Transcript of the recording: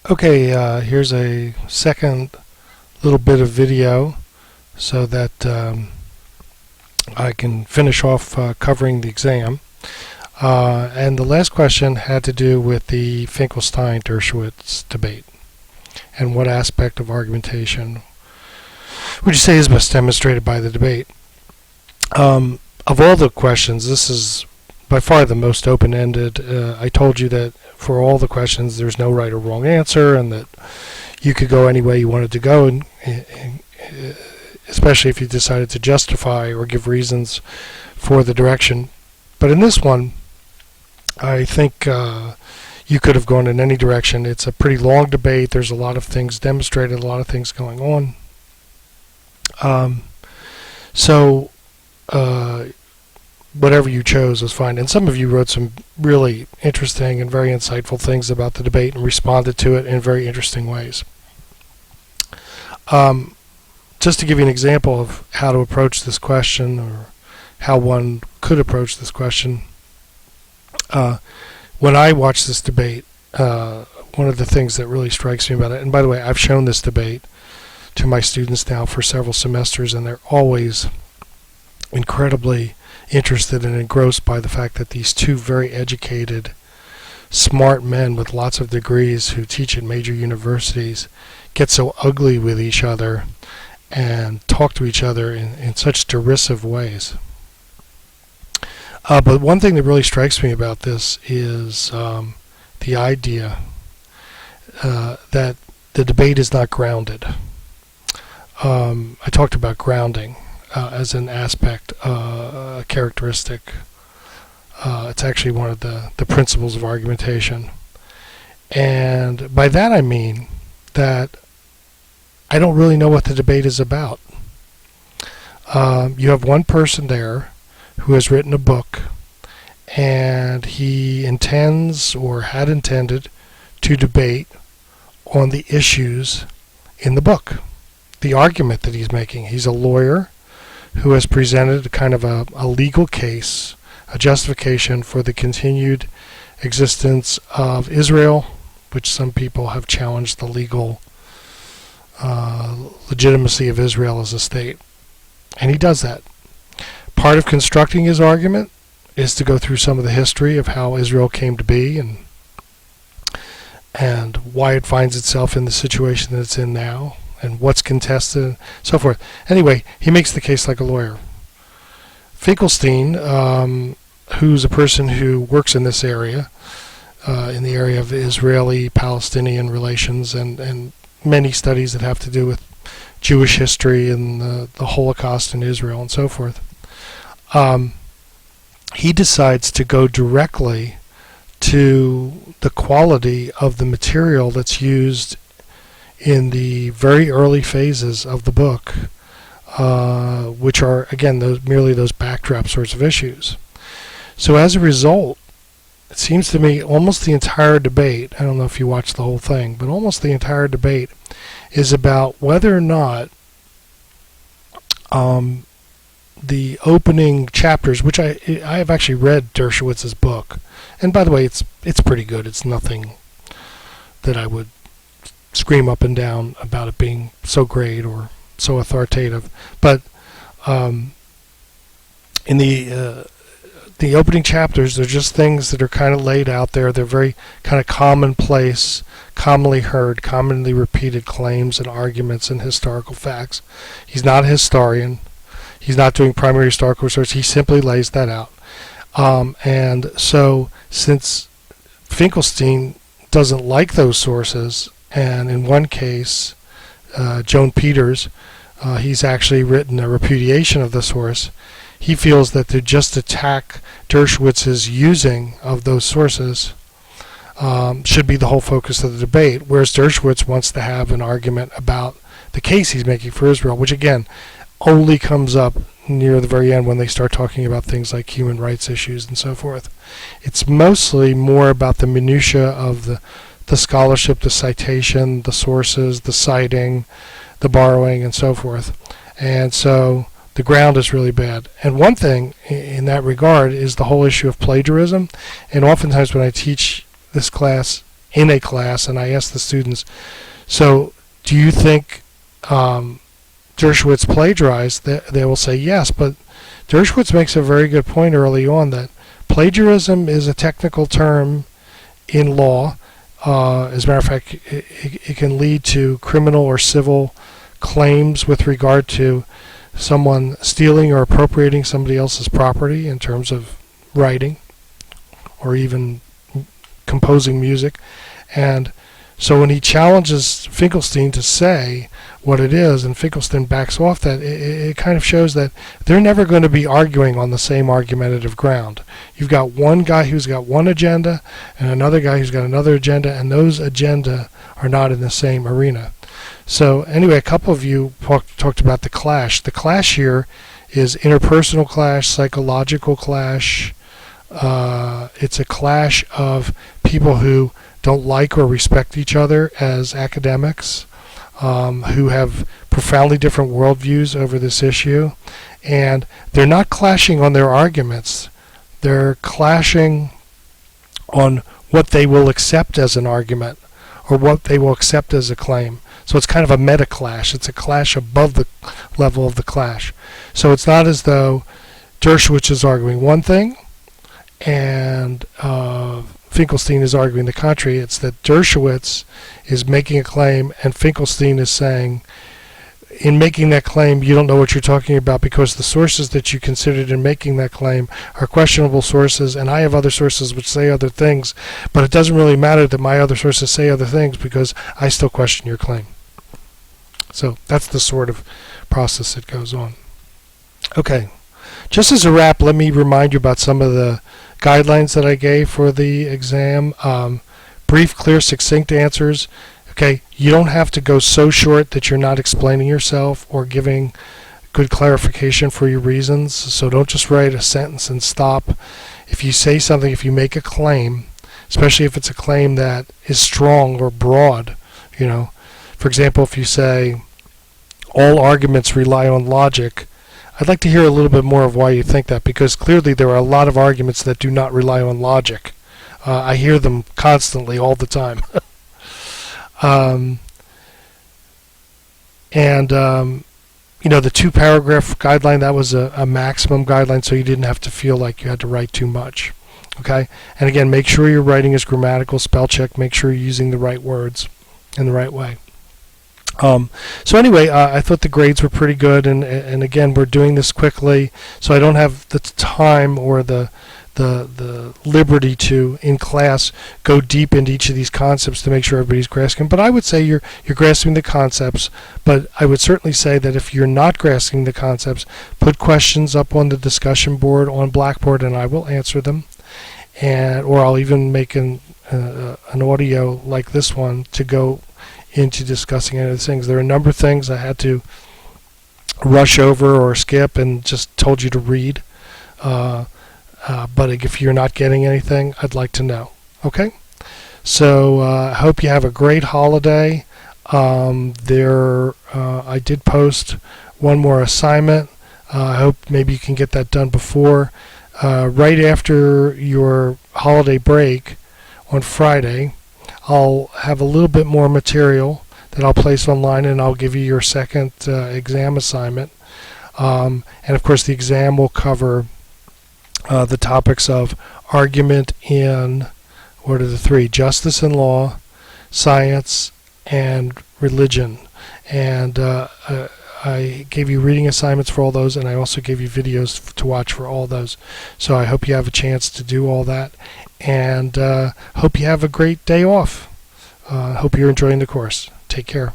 Okay, here's a second little bit of video so that I can finish off covering the exam. And the last question had to do with the Finkelstein-Dershowitz debate and what aspect of argumentation would you say is best demonstrated by the debate. Of all the questions, this is by far the most open-ended. I told you that for all the questions there's no right or wrong answer, and that you could go any way you wanted to go, and especially if you decided to justify or give reasons for the direction. But in this one, I think you could have gone in any direction. It's a pretty long debate. There's a lot of things demonstrated, a lot of things going on. So whatever you chose was fine. And some of you wrote some really interesting and very insightful things about the debate and responded to it in very interesting ways. Just to give you an example of how to approach this question, or how one could approach this question, when I watch this debate, one of the things that really strikes me about it, and by the way, I've shown this debate to my students now for several semesters, and they're always incredibly interested and engrossed by the fact that these two very educated, smart men with lots of degrees who teach at major universities get so ugly with each other and talk to each other in such derisive ways. But one thing that really strikes me about this is the idea that the debate is not grounded. I talked about grounding as an aspect, a characteristic. It's actually one of the principles of argumentation. And by that I mean that I don't really know what the debate is about. You have one person there who has written a book, and he intends or had intended to debate on the issues in the book, the argument that he's making. He's a lawyer who has presented a kind of a legal case, a justification for the continued existence of Israel, which some people have challenged the legal legitimacy of Israel as a state. And he does that. Part of constructing his argument is to go through some of the history of how Israel came to be and why it finds itself in the situation that it's in now, and what's contested, and so forth. Anyway, he makes the case like a lawyer. Finkelstein, who's a person who works in this area, in the area of Israeli-Palestinian relations and many studies that have to do with Jewish history and the Holocaust in Israel and so forth, he decides to go directly to the quality of the material that's used in the very early phases of the book, which are, again, merely those backdrop sorts of issues. So as a result, it seems to me almost the entire debate, I don't know if you watched the whole thing, but almost the entire debate is about whether or not the opening chapters, which I have actually read Dershowitz's book, and by the way, it's pretty good. It's nothing that I would scream up and down about it being so great or so authoritative, but in the opening chapters, they're just things that are kind of laid out there. They're very kind of commonplace, commonly heard, commonly repeated claims and arguments and historical facts. He's not a historian. He's not doing primary historical research. He simply lays that out. And so since Finkelstein doesn't like those sources, and in one case, Joan Peters, he's actually written a repudiation of the source, he feels that to just attack Dershowitz's using of those sources should be the whole focus of the debate, whereas Dershowitz wants to have an argument about the case he's making for Israel, which again only comes up near the very end when they start talking about things like human rights issues and so forth. It's mostly more about the minutia of the scholarship, the citation, the sources, the citing, the borrowing, and so forth. And so the ground is really bad. And one thing in that regard is the whole issue of plagiarism. And oftentimes when I teach this class in a class, and I asked the students, so do you think Dershowitz plagiarized? They will say yes, but Dershowitz makes a very good point early on that plagiarism is a technical term in law. As a matter of fact, it can lead to criminal or civil claims with regard to someone stealing or appropriating somebody else's property in terms of writing or even composing music. And so when he challenges Finkelstein to say what it is, and Finkelstein backs off that, it kind of shows that they're never going to be arguing on the same argumentative ground. You've got one guy who's got one agenda and another guy who's got another agenda, and those agenda are not in the same arena. So anyway, a couple of you talked about the clash. The clash here is interpersonal clash, psychological clash. It's a clash of people who don't like or respect each other as academics, who have profoundly different worldviews over this issue, and they're not clashing on their arguments. They're clashing on what they will accept as an argument or what they will accept as a claim. So it's kind of a meta clash. It's a clash above the level of the clash. So it's not as though Dershowitz is arguing one thing and Finkelstein is arguing the contrary. It's that Dershowitz is making a claim and Finkelstein is saying, in making that claim, you don't know what you're talking about because the sources that you considered in making that claim are questionable sources, and I have other sources which say other things, but it doesn't really matter that my other sources say other things because I still question your claim. So that's the sort of process that goes on. Okay, just as a wrap, let me remind you about some of the guidelines that I gave for the exam. Brief, clear, succinct answers. Okay, you don't have to go so short that you're not explaining yourself or giving good clarification for your reasons. So don't just write a sentence and stop. If you say something, if you make a claim, especially if it's a claim that is strong or broad, for example, if you say all arguments rely on logic, I'd like to hear a little bit more of why you think that, because clearly there are a lot of arguments that do not rely on logic. I hear them constantly, all the time. The 2-paragraph guideline, that was a maximum guideline, so you didn't have to feel like you had to write too much. Okay? And again, make sure your writing is grammatical, spell check, make sure you're using the right words in the right way. So anyway, I thought the grades were pretty good, and again, we're doing this quickly, so I don't have the time or the liberty to, in class, go deep into each of these concepts to make sure everybody's grasping. But I would say you're grasping the concepts, but I would certainly say that if you're not grasping the concepts, put questions up on the discussion board on Blackboard, and I will answer them, or I'll even make an audio like this one to go into discussing any of the things. There are a number of things I had to rush over or skip and just told you to read. But if you're not getting anything, I'd like to know. Okay? So I hope you have a great holiday. I did post one more assignment. I hope maybe you can get that done before. Right after your holiday break on Friday, I'll have a little bit more material that I'll place online, and I'll give you your second exam assignment. And of course, the exam will cover the topics of argument in, what are the three? Justice and law, science, and religion. And I gave you reading assignments for all those, and I also gave you videos to watch for all those. So I hope you have a chance to do all that, and hope you have a great day off. Hope you're enjoying the course. Take care.